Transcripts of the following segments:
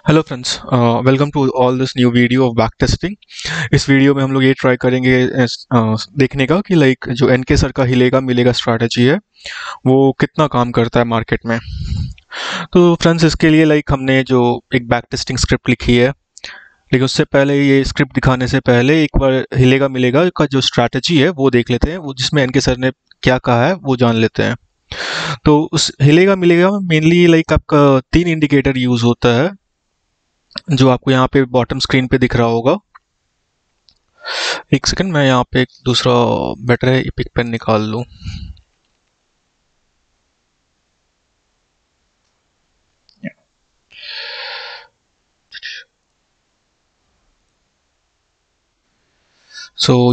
Hello friends, welcome to all this new video of back testing. इस video में हम लोग ये ट्राई करेंगे देखने का कि लाइक जो एनके सर का हिलेगा मिलेगा स्ट्रैटेजी है वो कितना काम करता है मार्केट में। तो फ्रेंड्स, इसके लिए लाइक हमने जो एक बैक टेस्टिंग स्क्रिप्ट लिखी है, लेकिन उससे पहले ये स्क्रिप्ट दिखाने से पहले एक बार हिलेगा मिलेगा का जो स्ट्रैटेजी है वो देख लेते हैं, वो जिसमें एनके सर ने क्या कहा है वो जान लेते हैं। तो उस हिलेगा मिलेगा में मेनली लाइक आपका 3 इंडिकेटर यूज होता है, जो आपको यहाँ पे बॉटम स्क्रीन पे दिख रहा होगा। एक सेकंड, मैं यहाँ पे एक दूसरा बेटर है पिक पेन निकाल लूँ।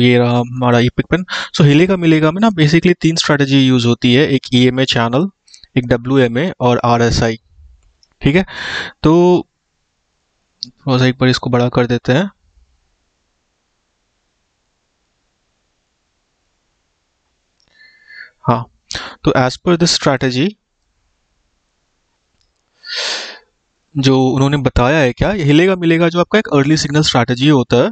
ये रहा हमारा ई पिक पेन। हिलेगा मिलेगा में ना बेसिकली 3 स्ट्रैटेजी यूज होती है, एक ईएमए चैनल, एक डब्ल्यूएमए और आरएसआई। ठीक है, तो थोड़ा सा एक बार इसको बड़ा कर देते हैं। हाँ, तो एज पर दिस स्ट्रैटेजी जो उन्होंने बताया है, क्या ये हिलेगा मिलेगा जो आपका एक अर्ली सिग्नल स्ट्रैटेजी होता है,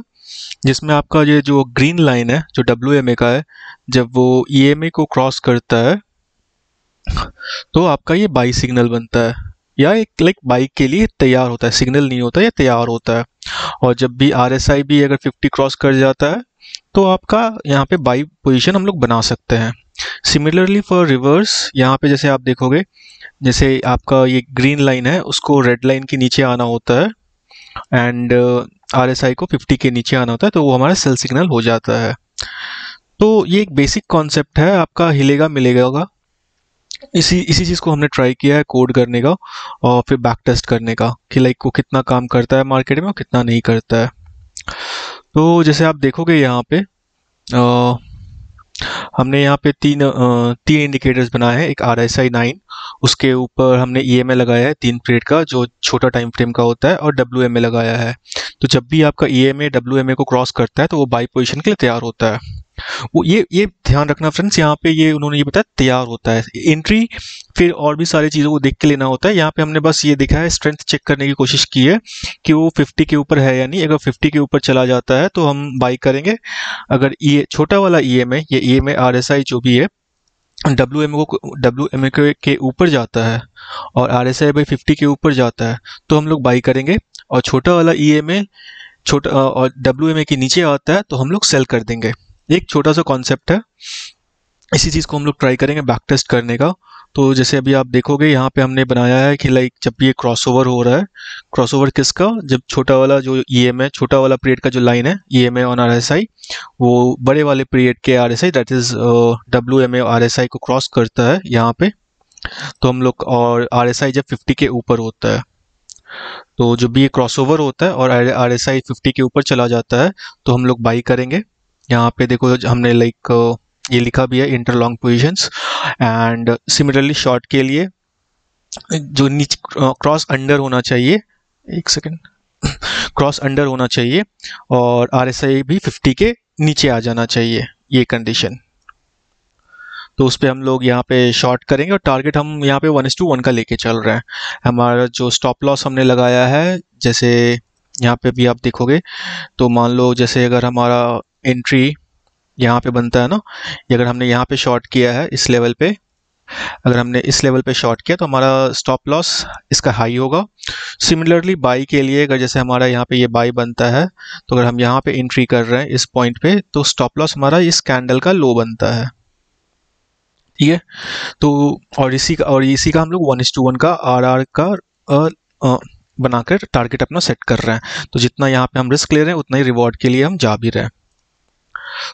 जिसमें आपका ये जो ग्रीन लाइन है जो डब्ल्यूएमए का है, जब वो ईएमए को क्रॉस करता है तो आपका ये बाई सिग्नल बनता है, या एक लाइक बाई के लिए तैयार होता है, सिग्नल नहीं होता, या तैयार होता है। और जब भी आरएसआई भी अगर 50 क्रॉस कर जाता है तो आपका यहाँ पे बाई पोजीशन हम लोग बना सकते हैं। सिमिलरली फॉर रिवर्स, यहाँ पे जैसे आप देखोगे, जैसे आपका ये ग्रीन लाइन है उसको रेड लाइन के नीचे आना होता है, एंड आरएसआई को 50 के नीचे आना होता है, तो वो हमारा सेल सिग्नल हो जाता है। तो ये एक बेसिक कॉन्सेप्ट है आपका हिलेगा मिलेगा का। इसी इसी चीज़ को हमने ट्राई किया है कोड करने का, और फिर बैक टेस्ट करने का कि लाइक वो कितना काम करता है मार्केट में और कितना नहीं करता है। तो जैसे आप देखोगे यहाँ पे हमने यहाँ पे तीन इंडिकेटर्स बनाए हैं। एक RSI 9, उसके ऊपर हमने EMA लगाया है 3 पीरियड का जो छोटा टाइम फ्रेम का होता है, और WMA लगाया है। तो जब भी आपका EMA WMA को क्रॉस करता है तो वो बाई पोजीशन के लिए तैयार होता है। वो ये ध्यान रखना फ्रेंड्स, यहाँ पे ये उन्होंने ये बताया तैयार होता है। एंट्री फिर और भी सारी चीज़ों को देख के लेना होता है। यहाँ पे हमने बस ये देखा है, स्ट्रेंथ चेक करने की कोशिश की है कि वो 50 के ऊपर है या नहीं। अगर 50 के ऊपर चला जाता है तो हम बाई करेंगे। अगर ये छोटा वाला EMA, ये EMA RSI जो भी है, डब्ल्यू एम के ऊपर जाता है और RSI/50 के ऊपर जाता है तो हम लोग बाई करेंगे। और छोटा वाला EMA छोटा और WMA के नीचे आता है तो हम लोग सेल कर देंगे। एक छोटा सा कॉन्सेप्ट है, इसी चीज़ को हम लोग ट्राई करेंगे बैक टेस्ट करने का। तो जैसे अभी आप देखोगे यहाँ पे हमने बनाया है कि लाइक जब भी ये क्रॉसओवर हो रहा है, क्रॉसओवर किसका, जब छोटा वाला जो EMA छोटा वाला पीरियड का जो लाइन है EMA और RSI, वो बड़े वाले पीरियड के RSI दैट इज WMA और RSI को क्रॉस करता है यहाँ पे, तो हम लोग, और RSI जब 50 के ऊपर होता है, तो जब भी ये क्रॉसओवर होता है और RSI 50 के ऊपर चला जाता है तो हम लोग बाई करेंगे। यहाँ पे देखो हमने लाइक ये लिखा भी है inter long positions. And similarly short के लिए जो नीचे क्रॉस अंडर होना चाहिए, एक सेकेंड, क्रॉस अंडर होना चाहिए और RSI भी 50 के नीचे आ जाना चाहिए, ये कंडीशन। तो उस पर हम लोग यहाँ पे शॉर्ट करेंगे और टारगेट हम यहाँ पे 1:1 का लेके चल रहे हैं। हमारा जो स्टॉप लॉस हमने लगाया है, जैसे यहाँ पे भी आप देखोगे, तो मान लो जैसे अगर हमारा एंट्री यहाँ पे बनता है ना, ये अगर हमने यहाँ पे शॉर्ट किया है इस लेवल पे, अगर हमने इस लेवल पे शॉर्ट किया तो हमारा स्टॉप लॉस इसका हाई होगा। सिमिलरली बाई के लिए अगर जैसे हमारा यहाँ पे ये बाई बनता है, तो अगर हम यहाँ पे एंट्री कर रहे हैं इस पॉइंट पे, तो स्टॉप लॉस हमारा इस कैंडल का लो बनता है। ठीक है, तो और इसी का हम लोग 1:1 का RR का बनाकर टारगेट अपना सेट कर रहे हैं। तो जितना यहाँ पे हम रिस्क ले रहे हैं उतना ही रिवॉर्ड के लिए हम जा भी रहे हैं।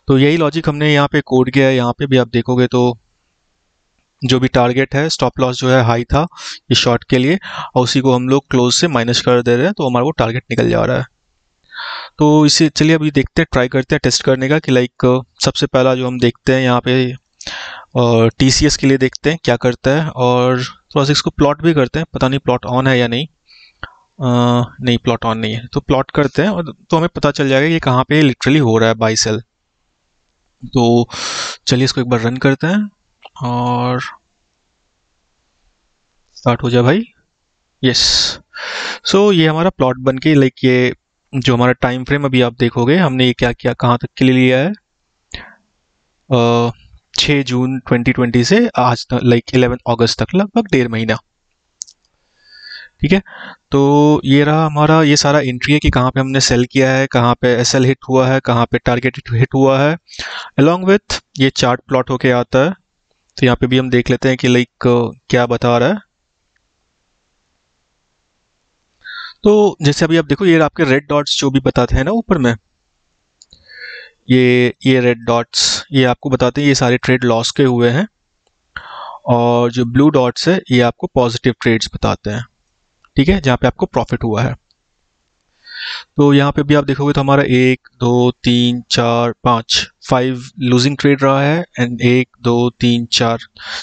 तो यही लॉजिक हमने यहाँ पे कोड किया है। यहाँ पे भी आप देखोगे तो जो भी टारगेट है, स्टॉप लॉस जो है हाई था ये शॉर्ट के लिए, और उसी को हम लोग क्लोज से माइनस कर दे रहे हैं, तो हमारा वो टारगेट निकल जा रहा है। तो इसे चलिए अभी देखते हैं, ट्राई करते हैं टेस्ट करने का कि लाइक सबसे पहला जो हम देखते हैं यहाँ पे, और TCS के लिए देखते हैं क्या करता है, और थोड़ा सा इसको प्लॉट भी करते हैं। पता नहीं प्लॉट ऑन है या नहीं। नहीं, प्लॉट ऑन नहीं है, तो प्लॉट करते हैं और तो हमें पता चल जाएगा कि कहाँ पे लिटरली हो रहा है बाई सेल। तो चलिए इसको एक बार रन करते हैं और स्टार्ट हो जाए भाई। यस, सो ये हमारा प्लॉट बन के लाइक ये जो हमारा टाइम फ्रेम अभी आप देखोगे हमने ये क्या किया, कहाँ तक के लिए लिया है, 6 जून 2020 से आज तक लाइक 11 अगस्त तक, लगभग 1.5 महीना। ठीक है, तो ये रहा हमारा ये सारा एंट्री है कि कहाँ पे हमने सेल किया है, कहाँ पे एसएल हिट हुआ है, कहाँ पे टारगेट हिट हुआ है, अलॉन्ग विथ ये चार्ट प्लॉट होके आता है। तो यहाँ पे भी हम देख लेते हैं कि लाइक क्या बता रहा है। तो जैसे अभी आप देखो ये आपके रेड डॉट्स जो भी बताते हैं ना ऊपर में, ये रेड डॉट्स ये आपको बताते हैं ये सारे ट्रेड लॉस के हुए हैं, और जो ब्लू डॉट्स है ये आपको पॉजिटिव ट्रेड्स बताते हैं। ठीक है, जहाँ पे आपको प्रॉफिट हुआ है। तो यहाँ पे भी आप देखोगे तो हमारा 1 2 3 4 5 लूजिंग ट्रेड रहा है, एंड 1 2 3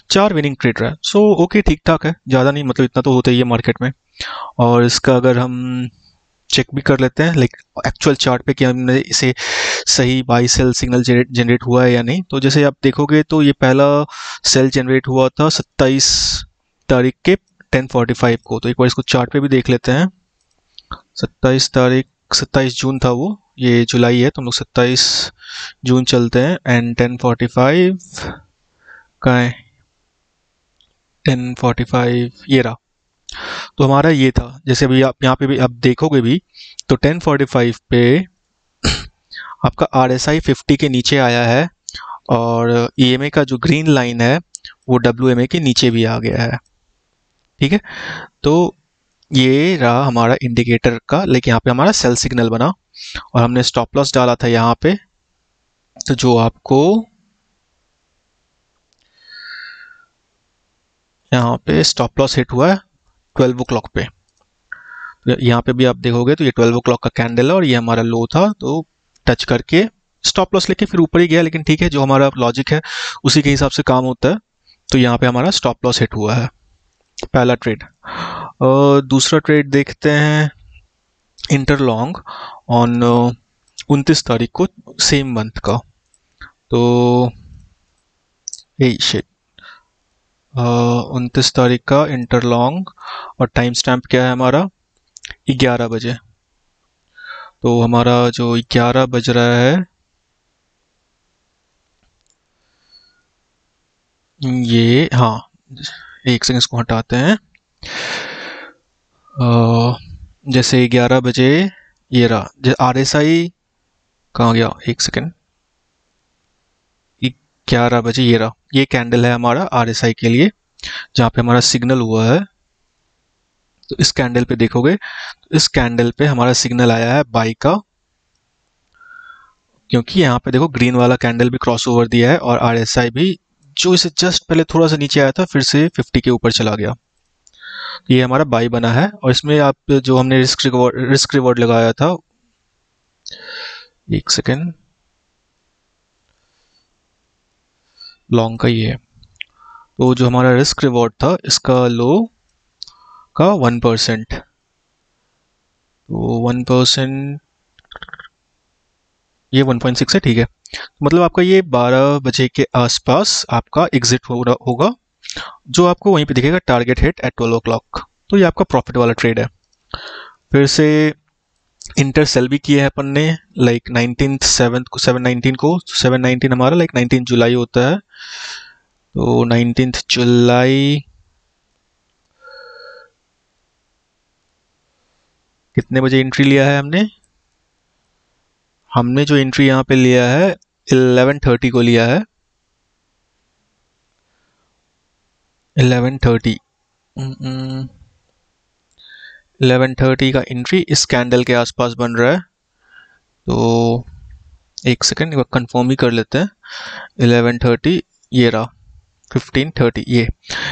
4 विनिंग ट्रेड रहा है। सो ओके, ठीक ठाक है, ज़्यादा नहीं, मतलब इतना तो होता ही है मार्केट में। और इसका अगर हम चेक भी कर लेते हैं लाइक एक्चुअल चार्ट पे कि हमने इसे सही बाई सेल सिग्नल जनरेट हुआ है या नहीं। तो जैसे आप देखोगे तो ये पहला सेल जनरेट हुआ था 27 तारीख के 10:45 को। तो एक बार इसको चार्ट पे भी देख लेते हैं। 27 जून था वो, ये जुलाई है तो हम लोग 27 जून चलते हैं, एंड 10:45 का है, 10:45 ये रहा। तो हमारा ये था, जैसे अभी आप यहाँ पे भी आप देखोगे भी तो 10:45 पे आपका RSI 50 के नीचे आया है, और EMA का जो ग्रीन लाइन है वो WMA के नीचे भी आ गया है। ठीक है, तो ये रहा हमारा इंडिकेटर का, लेकिन यहाँ पे हमारा सेल सिग्नल बना, और हमने स्टॉप लॉस डाला था यहाँ पे, तो जो आपको यहाँ पे स्टॉप लॉस हिट हुआ है 12 ओ क्लॉक पे। तो यहाँ पे भी आप देखोगे तो ये 12 ओ क्लॉक का कैंडल है, और ये हमारा लो था, तो टच करके स्टॉप लॉस लेके फिर ऊपर ही गया। लेकिन ठीक है, जो हमारा लॉजिक है उसी के हिसाब से काम होता है। तो यहाँ पे हमारा स्टॉप लॉस हिट हुआ है, पहला ट्रेड। और दूसरा ट्रेड देखते हैं, इंटरलॉन्ग ऑन 29 तारीख को, सेम मंथ का। तो ये शिट 29 तारीख का इंटरलॉन्ग, और टाइम स्टैम्प क्या है हमारा 11 बजे। तो हमारा जो 11 बज रहा है, ये हाँ, एक सेकंड इसको हटाते हैं। जैसे 11 बजे ये रहा RSI कहाँ गया, एक सेकंड, 11 बजे ये रहा, ये कैंडल है हमारा RSI के लिए, जहाँ पे हमारा सिग्नल हुआ है। तो इस कैंडल पे देखोगे तो इस कैंडल पे हमारा सिग्नल आया है बाई का, क्योंकि यहाँ पे देखो ग्रीन वाला कैंडल भी क्रॉस ओवर दिया है, और RSI भी जो इसे जस्ट पहले थोड़ा सा नीचे आया था फिर से 50 के ऊपर चला गया। ये हमारा बाई बना है, और इसमें आप जो हमने रिस्क रिवॉर्ड लगाया था, एक सेकेंड, लॉन्ग का ये है। तो जो हमारा रिस्क रिवॉर्ड था इसका लो का 1%, तो 1% ये 1.6 है। ठीक है, मतलब आपका ये 12 बजे के आसपास आपका एग्जिट होगा, जो आपको वहीं पे दिखेगा target hit at 12 o'clock. तो ये आपका प्रॉफिट वाला ट्रेड है। फिर से इंटर सेल भी किया है अपन ने लाइक 7/19 को। 7/19 हमारा लाइक 19 जुलाई होता है, तो 19 जुलाई कितने बजे एंट्री लिया है हमने हमने जो एंट्री यहाँ पे लिया है 11:30 को लिया है, 11:30 11:30 का एंट्री इस कैंडल के आसपास बन रहा है। तो एक सेकेंड एक बार कंफर्म ही कर लेते हैं। 11:30 ये रहा, 15:30 ये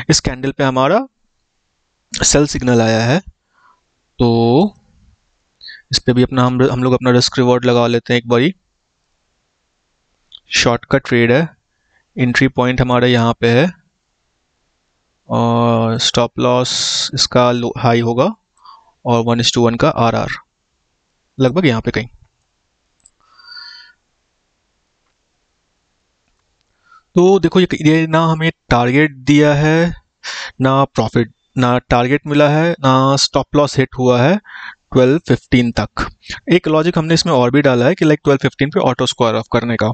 इस कैंडल पे हमारा सेल सिग्नल आया है। तो इस पे भी अपना हम लोग अपना रिस्क रिवॉर्ड लगा लेते हैं एक बारी। शॉर्ट का ट्रेड है, एंट्री पॉइंट हमारा यहाँ पे है, और स्टॉप लॉस इसका हाई होगा, और 1:1 का RR लगभग यहाँ पे कहीं। तो देखो ये ना हमें टारगेट दिया है ना प्रॉफिट, ना टारगेट मिला है ना स्टॉप लॉस हिट हुआ है 12:15 तक। एक लॉजिक हमने इसमें और भी डाला है कि लाइक 12:15 पे ऑटो स्क्वायर ऑफ करने का,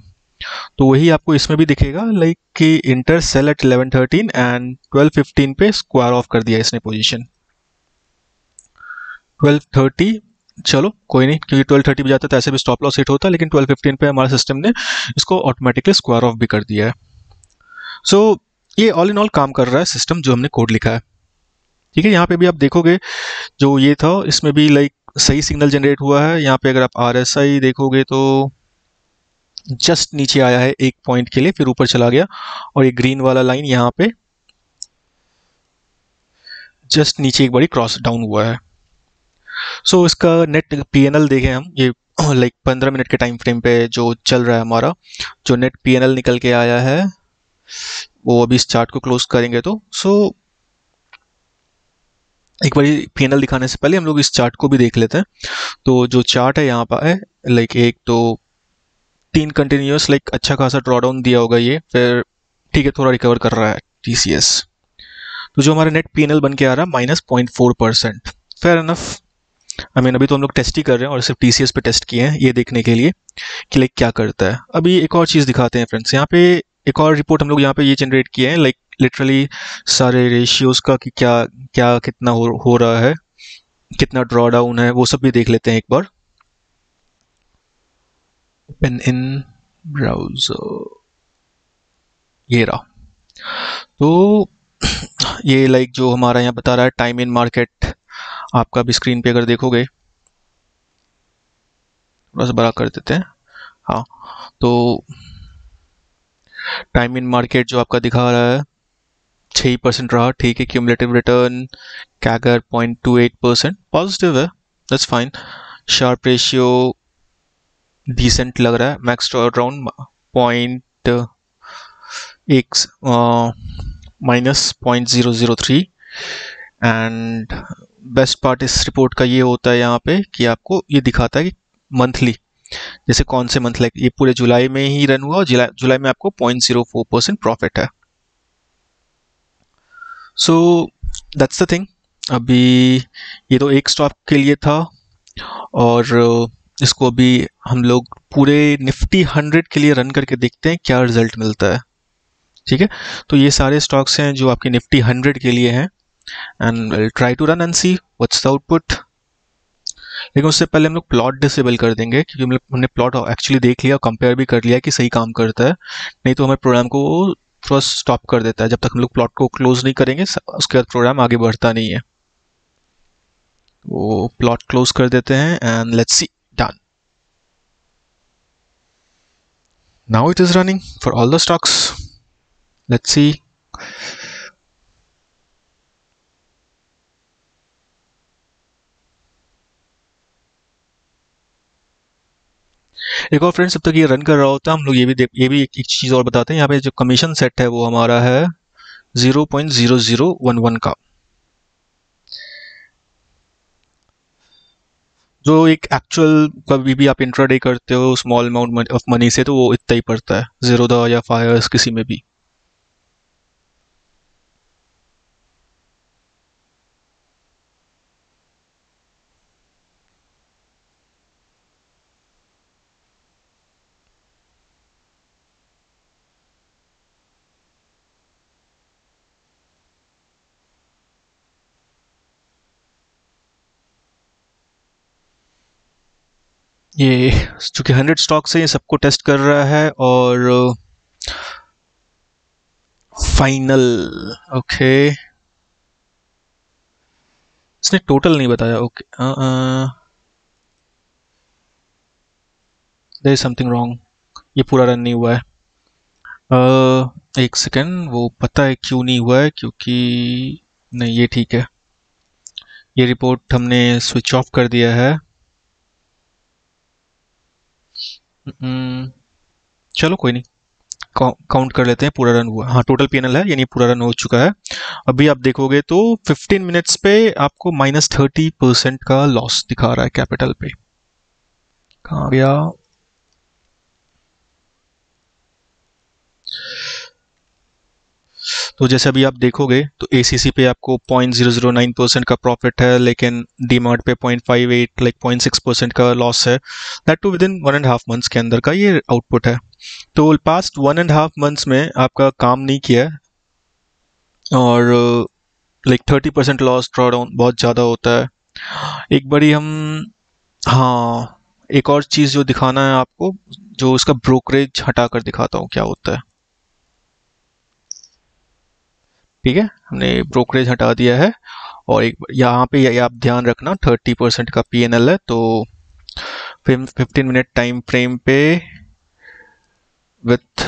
तो वही आपको इसमें भी दिखेगा लाइक कि इंटर सेल एट 11:13 एंड 12:15 पे स्क्वायर ऑफ कर दिया इसने पोजीशन 12:30। चलो कोई नहीं, क्योंकि 12:30 पे जाता तो ऐसे भी स्टॉप लॉस हिट होता, लेकिन 12:15 पे हमारे सिस्टम ने इसको ऑटोमेटिकली स्क्वायर ऑफ भी कर दिया है। सो ये ऑल इन ऑल काम कर रहा है सिस्टम जो हमने कोड लिखा है। ठीक है, यहाँ पे भी आप देखोगे जो ये था इसमें भी लाइक सही सिग्नल जनरेट हुआ है। यहाँ पे अगर आप RSI देखोगे तो जस्ट नीचे आया है एक पॉइंट के लिए, फिर ऊपर चला गया, और ये ग्रीन वाला लाइन यहाँ पे जस्ट नीचे एक बारी क्रॉस डाउन हुआ है। सो इसका नेट PNL देखें हम, ये लाइक 15 मिनट के टाइम फ्रेम पे जो चल रहा है हमारा, जो नेट PNL निकल के आया है वो अभी इस चार्ट को क्लोज करेंगे तो एक बार PNL दिखाने से पहले हम लोग इस चार्ट को भी देख लेते हैं। तो जो चार्ट है यहाँ पर है लाइक एक तो 3 कंटिन्यूस लाइक अच्छा खासा ड्रॉ डाउन दिया होगा ये, फिर ठीक है थोड़ा रिकवर कर रहा है TCS। तो जो हमारा नेट PNL बन के आ रहा है -0.4%, फेयर इनफ। आई मीन अभी तो हम लोग टेस्ट ही कर रहे हैं और सिर्फ TCS पे टेस्ट किए हैं ये देखने के लिए कि लाइक क्या करता है। अभी एक और चीज़ दिखाते हैं फ्रेंड्स, यहाँ पे एक और रिपोर्ट हम लोग यहाँ पे ये जनरेट किए हैं लाइक लिटरली सारे रेशियोज का कि क्या क्या कितना हो रहा है, कितना ड्रॉ डाउन है, वो सब भी देख लेते हैं एक बार। ओपन इन ब्राउजर, ये रहा। तो ये लाइक जो हमारा यहाँ बता रहा है टाइम इन मार्केट, आपका भी स्क्रीन पे अगर देखोगे, थोड़ा सा बड़ा कर देते हैं। हाँ, तो टाइम इन मार्केट जो आपका दिखा रहा है 6% रहा, ठीक है। क्यूमुलेटिव रिटर्न कैगर 0.28% पॉजिटिव है, that's fine. Sharpe ratio decent लग रहा है, मैक्स अराउंड पॉइंट एक -0.003। एंड बेस्ट पार्ट इस रिपोर्ट का ये होता है यहाँ पे कि आपको ये दिखाता है कि मंथली जैसे कौन से मंथ, लाइक ये पूरे जुलाई में ही रन हुआ और जुलाई में आपको 0.04% प्रॉफिट है। So that's the thing. अभी ये तो एक स्टॉक के लिए था, और इसको अभी हम लोग पूरे निफ्टी 100 के लिए रन करके देखते हैं क्या रिजल्ट मिलता है। ठीक है, तो ये सारे स्टॉक्स हैं जो आपके निफ्टी 100 के लिए हैं, and will try to run and see what's the output. लेकिन उससे पहले हम लोग प्लॉट डिसेबल कर देंगे, क्योंकि हमने प्लॉट एक्चुअली देख लिया, कंपेयर भी कर लिया कि सही काम करता है, नहीं तो हमारे प्रोग्राम को थोड़ा स्टॉप कर देता है। जब तक हम लोग प्लॉट को क्लोज नहीं करेंगे उसके बाद प्रोग्राम आगे बढ़ता नहीं है। वो प्लॉट क्लोज कर देते हैं and let's see, done. Now it is running for all the stocks, let's see. एक और फ्रेंड्स, जब तक ये रन कर रहा होता है हम लोग ये भी एक चीज़ और बताते हैं। यहाँ पे जो कमीशन सेट है वो हमारा है 0.0011 का, जो एक एक्चुअल कभी भी आप इंट्राडे करते हो स्मॉल अमाउंट ऑफ मनी से तो वो इतना ही पड़ता है, ज़ीरोधा या फायर्स किसी में भी। ये चूंकि 100 स्टॉक्स है, ये सबको टेस्ट कर रहा है, और फाइनल ओके इसने टोटल नहीं बताया। Okay, there is something wrong, ये पूरा रन नहीं हुआ है। एक सेकेंड, वो पता है क्यों नहीं हुआ है, क्योंकि नहीं ये ठीक है, ये रिपोर्ट हमने स्विच ऑफ कर दिया है। चलो कोई नहीं, काउंट कर लेते हैं, पूरा रन हुआ। हाँ, टोटल PNL है यानी पूरा रन हो चुका है। अभी आप देखोगे तो 15 मिनट्स पे आपको -30% का लॉस दिखा रहा है कैपिटल पे। कहाँ गया? तो जैसे अभी आप देखोगे तो एसीसी पे आपको 0.009% का प्रॉफिट है, लेकिन डीमार्ट पे 0.58 लाइक 0.6% का लॉस है। That too within 1.5 months के अंदर का ये आउटपुट है। तो पास्ट 1.5 मंथ्स में आपका काम नहीं किया है, और लाइक 30% लॉस ड्रॉ डाउन बहुत ज़्यादा होता है। एक बारी हम, हाँ, एक और चीज़ जो दिखाना है आपको, जो इसका ब्रोकरेज हटा कर दिखाता हूँ क्या होता है। ठीक है, हमने ब्रोकरेज हटा दिया है, और एक यहाँ पे ये आप ध्यान रखना 30% का पीएनएल है, तो 15 मिनट टाइम फ्रेम पे with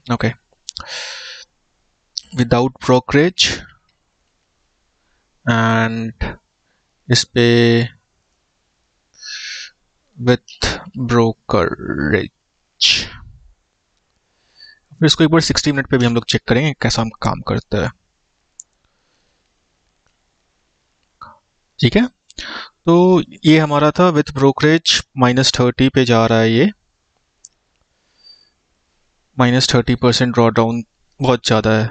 okay without brokerage and इस पे विथ ब्रोकरेज। फिर इसको एक बार 60 मिनट पे भी हम लोग चेक करेंगे कैसा हम काम करता है। ठीक है, तो ये हमारा था विथ ब्रोकरेज -30 पे जा रहा है, ये -30% ड्रॉ डाउन बहुत ज़्यादा है।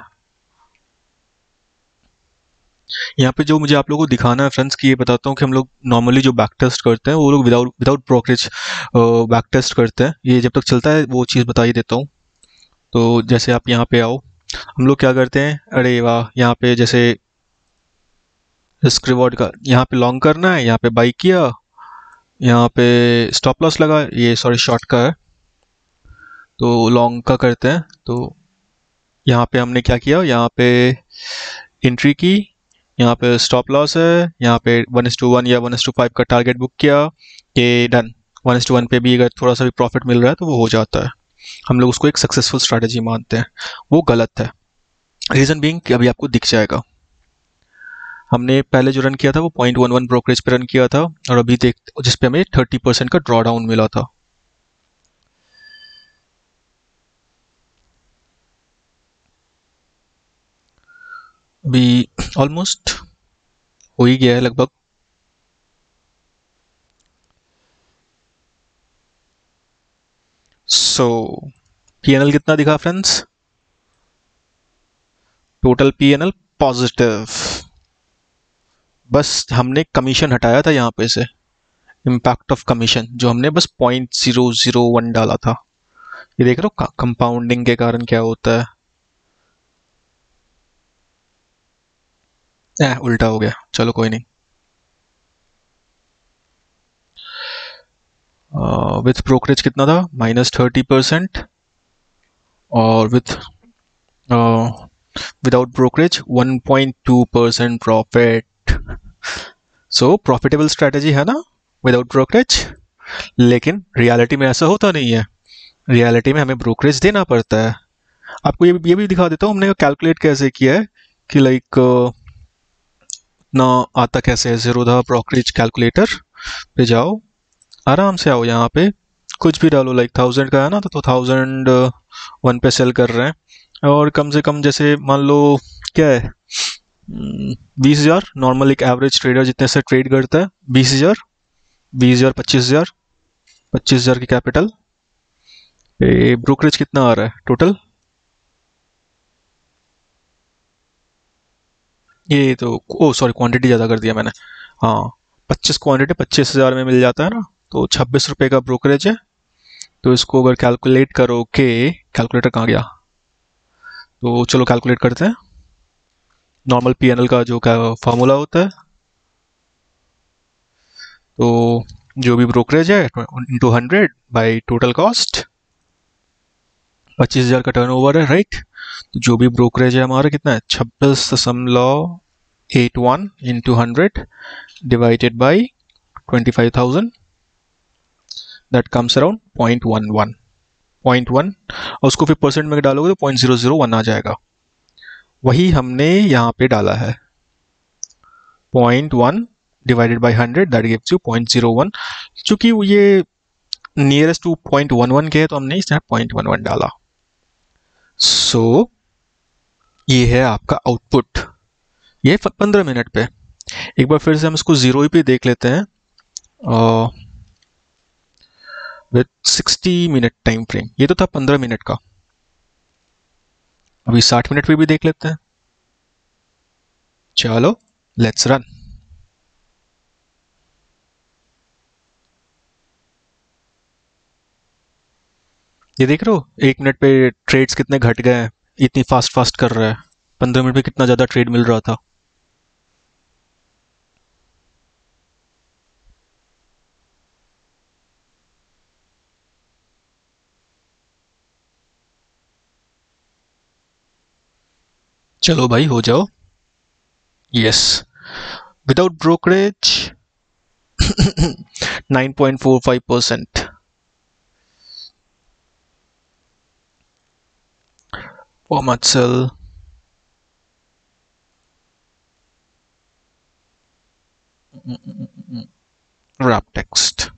यहाँ पे जो मुझे आप लोगों को दिखाना है फ्रेंड्स, कि ये बताता हूँ कि हम लोग नॉर्मली जो बैक टेस्ट करते हैं वो लोग विदाउट ब्रोकरेज बैक टेस्ट करते हैं। ये जब तक चलता है वो चीज़ बता ही देता हूँ। तो जैसे आप यहाँ पे आओ, हम लोग क्या करते हैं, अरे वाह, यहाँ पे जैसे रिस्क रिवॉर्ड का यहाँ पे लॉन्ग करना है, यहाँ पे बाई किया, यहाँ पे स्टॉप लॉस लगा, ये सॉरी शॉर्ट का है, तो लॉन्ग का करते हैं। तो यहाँ पे हमने क्या किया, यहाँ पे एंट्री की, यहाँ पे स्टॉप लॉस है, यहाँ पे 1:1 या 1:5 का टारगेट बुक किया, कि डन। 1:1 पे भी अगर थोड़ा सा भी प्रॉफिट मिल रहा है तो वो हो जाता है, हम लोग उसको एक सक्सेसफुल स्ट्रैटेजी मानते हैं। वो गलत है, रीज़न बीइंग कि अभी आपको दिख जाएगा। हमने पहले जो रन किया था वो 0.11 ब्रोकरेज पे रन किया था, और अभी देख जिस पे हमें 30% का ड्रॉ डाउन मिला था। अभी ऑलमोस्ट हो ही गया है लगभग। सो पीएनएल कितना दिखा फ्रेंड्स, टोटल पीएनएल पॉजिटिव। बस हमने कमीशन हटाया था यहाँ पे से, इम्पैक्ट ऑफ कमीशन, जो हमने बस 0.001 डाला था। ये देख रहे हो कंपाउंडिंग के कारण क्या होता है। उल्टा हो गया, चलो कोई नहीं। विथ ब्रोकरेज कितना था, -30%, और विदाउट ब्रोकरेज 1.2% प्रॉफिट। सो प्रॉफिटेबल स्ट्रैटेजी है ना विदाउट ब्रोकरेज, लेकिन रियलिटी में ऐसा होता नहीं है। रियलिटी में हमें ब्रोकरेज देना पड़ता है। आपको ये भी दिखा देता हूँ हमने कैलकुलेट कैसे किया है, कि लाइक ना आता कैसे है। ज़ीरोधा ब्रोकरेज कैलकुलेटर पे जाओ, आराम से आओ, यहाँ पे कुछ भी डालो, लाइक 1000 का है ना, तो 1001 पे सेल कर रहे हैं। और कम से कम जैसे मान लो क्या है, 20,000 नॉर्मल एक एवरेज ट्रेडर जितने से ट्रेड करता है, 20,000, 20,000, 25,000, 25,000 की कैपिटल पे ब्रोकरेज कितना आ रहा है टोटल। ये तो ओ सॉरी, क्वांटिटी ज़्यादा कर दिया मैंने। हाँ, 25 क्वांटिटी 25,000 में मिल जाता है ना, तो 26 रुपये का ब्रोकरेज है। तो इसको अगर कैलकुलेट करोगे, कैलकुलेटर कहाँ गया, तो चलो कैलकुलेट करते हैं। नॉर्मल पीएनएल का जो फार्मूला होता है, तो जो भी ब्रोकरेज है इंटू 100 बाई टोटल कॉस्ट, 25,000 का टर्नओवर है, राइट। तो जो भी ब्रोकरेज है हमारा कितना है, 26.81 into 100 divided by 25,000, that comes around 0.11, 0.1, और उसको फिर परसेंट में डालोगे तो 0.001 आ जाएगा। वही हमने यहाँ पे डाला है, 0.1 divided by 100, that gives you 0.01। चूंकि ये नियरेस्ट टू 0.11 के है, तो हमने इसमें 0.11 डाला। सो ये है आपका आउटपुट, ये 15 मिनट पे। एक बार फिर से हम इसको जीरो पे देख लेते हैं, विथ 60 मिनट टाइम फ्रेम। ये तो था 15 मिनट का। अभी 60 मिनट पे भी देख लेते हैं। चलो लेट्स रन। ये देख रहे हो 1 मिनट पे ट्रेड्स कितने घट गए हैं, इतनी फास्ट फास्ट कर रहा है। 15 मिनट में कितना ज्यादा ट्रेड मिल रहा था। चलो भाई हो जाओ। Yes, without brokerage 9.45%। Format cell, wrap text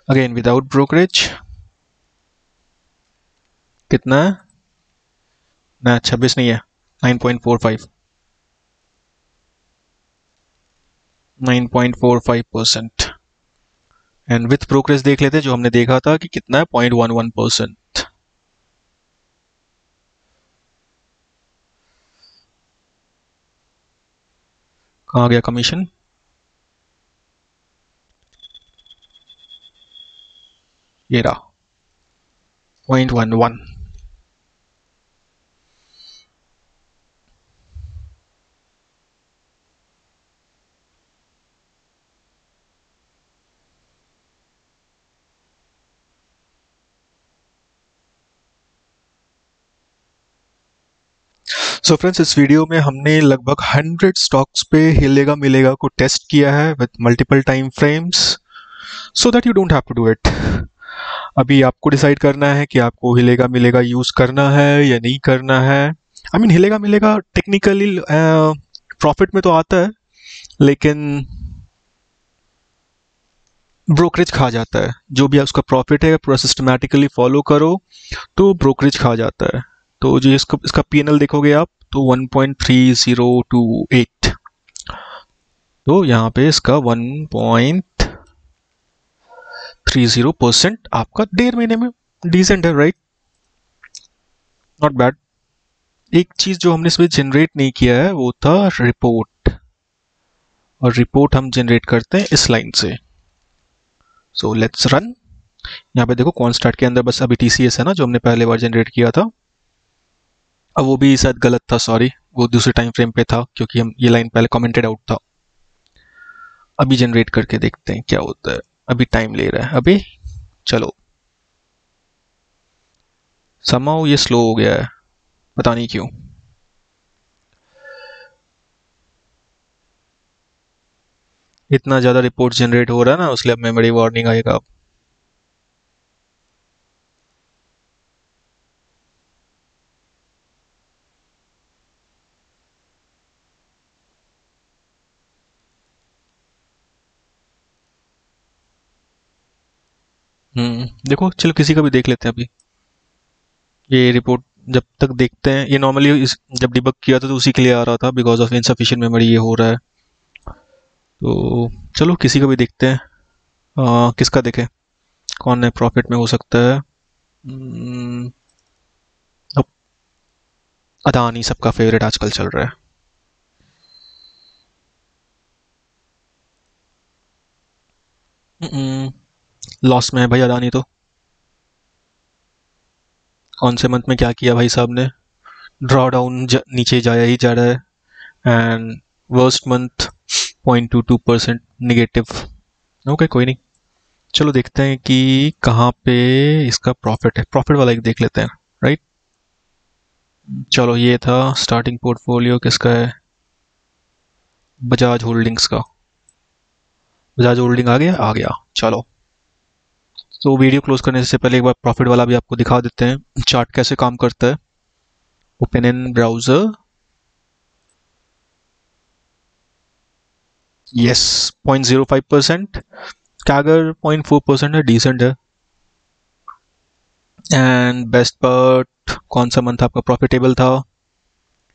again without brokerage। कितना है ना, 26 नहीं है, 9.45, 9.45%। एंड विथ ब्रोकरेज देख लेते हैं, जो हमने देखा था कि कितना है, 0.11%। कहाँ गया कमीशन? ये रहा 0.11। सो फ्रेंड्स, इस वीडियो में हमने लगभग 100 स्टॉक्स पे हिलेगा मिलेगा को टेस्ट किया है with multiple time frames, so that you don't have to do it. अभी आपको डिसाइड करना है कि आपको हिलेगा मिलेगा यूज करना है या नहीं करना है। आई मीन हिलेगा मिलेगा टेक्निकली प्रॉफिट में तो आता है, लेकिन ब्रोकरेज खा जाता है। जो भी उसका प्रॉफिट है पूरा सिस्टमैटिकली फॉलो करो तो ब्रोकरेज खा जाता है। तो जो इसका पीएनएल देखोगे आप तो 1.3028, तो यहाँ पे इसका 1.30% आपका 1.5 महीने में डिसेंट है, राइट? Not bad. एक चीज जो हमने इसमें जनरेट नहीं किया है वो था रिपोर्ट, और रिपोर्ट हम जनरेट करते हैं इस लाइन से। So let's run. यहाँ पे देखो कॉन्स्टेंट के अंदर बस अभी टीसीएस है ना, जो हमने पहले बार जनरेट किया था। अब वो भी शायद गलत था, सॉरी, वो दूसरे टाइम फ्रेम पे था क्योंकि हम ये लाइन पहले कमेंटेड आउट था। अभी जनरेट करके देखते हैं क्या होता है। अभी टाइम ले रहा है अभी। चलो, समहाउ ये स्लो हो गया है, पता नहीं क्यों। इतना ज्यादा रिपोर्ट जनरेट हो रहा है ना, उसलिए अब मेमोरी वार्निंग आएगा। देखो, चलो किसी का भी देख लेते हैं अभी। ये रिपोर्ट जब तक देखते हैं, ये नॉर्मली जब डिबग किया था तो उसी के लिए आ रहा था, बिकॉज ऑफ इनसफिशिएंट मेमोरी ये हो रहा है। तो चलो किसी का भी देखते हैं। किसका देखें, कौन है प्रॉफिट में हो सकता है? हम्म, अब अदानी सबका फेवरेट आजकल चल रहा है। लॉस में है भाई अदानी तो। कौन से मंथ में क्या किया भाई साहब ने? ड्रॉ डाउन नीचे जाया ही जा रहा है। And worst month 0.22% negative. Okay, कोई नहीं। चलो देखते हैं कि कहाँ पे इसका प्रॉफिट है, प्रॉफिट वाला एक देख लेते हैं, राइट? चलो, ये था स्टार्टिंग पोर्टफोलियो किसका है, बजाज होल्डिंग्स का। बजाज होल्डिंग आ गया, आ गया। चलो, तो वीडियो क्लोज करने से पहले एक बार प्रॉफिट वाला भी आपको दिखा देते हैं, चार्ट कैसे काम करता है। Open in browser. Yes, 0.05%। CAGR 0.4% है, डिसेंट है। एंड बेस्ट पार्ट, कौन सा मंथ आपका प्रॉफिटेबल था?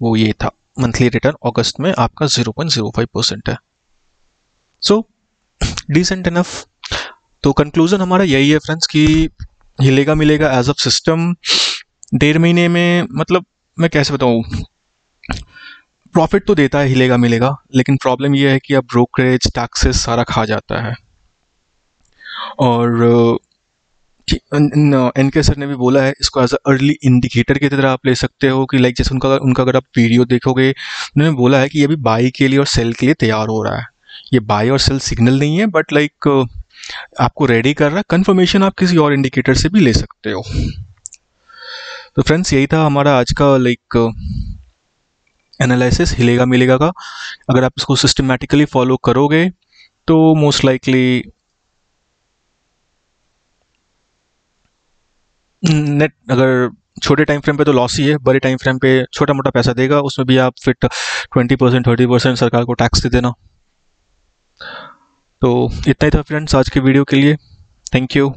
वो ये था, मंथली रिटर्न अगस्त में आपका 0.05% है। So decent enough. तो कंक्लूजन हमारा यही है फ्रेंड्स कि हिलेगा मिलेगा एज ऑफ सिस्टम 1.5 महीने में मतलब मैं कैसे बताऊँ, प्रॉफिट तो देता है हिलेगा मिलेगा, लेकिन प्रॉब्लम ये है कि अब ब्रोकरेज टैक्सेस सारा खा जाता है। और एन के सर ने भी बोला है इसको एज अ अर्ली इंडिकेटर की तरह आप ले सकते हो कि लाइक जैसे उनका उनका अगर आप वीडियो देखोगे, उन्होंने बोला है कि ये अभी बाई के लिए और सेल के लिए तैयार हो रहा है। ये बाई और सेल सिग्नल नहीं है, बट लाइक आपको रेडी कर रहा है। कंफर्मेशन आप किसी और इंडिकेटर से भी ले सकते हो। तो फ्रेंड्स, यही था हमारा आज का लाइक एनालिसिस हिलेगा मिलेगा का। अगर आप इसको सिस्टमेटिकली फॉलो करोगे तो मोस्ट लाइकली नेट, अगर छोटे टाइम फ्रेम पे तो लॉस ही है, बड़े टाइम फ्रेम पे छोटा मोटा पैसा देगा, उसमें भी आप फिर 20% 30% सरकार को टैक्स दे देना। तो इतना ही था फ्रेंड्स आज के वीडियो के लिए। Thank you.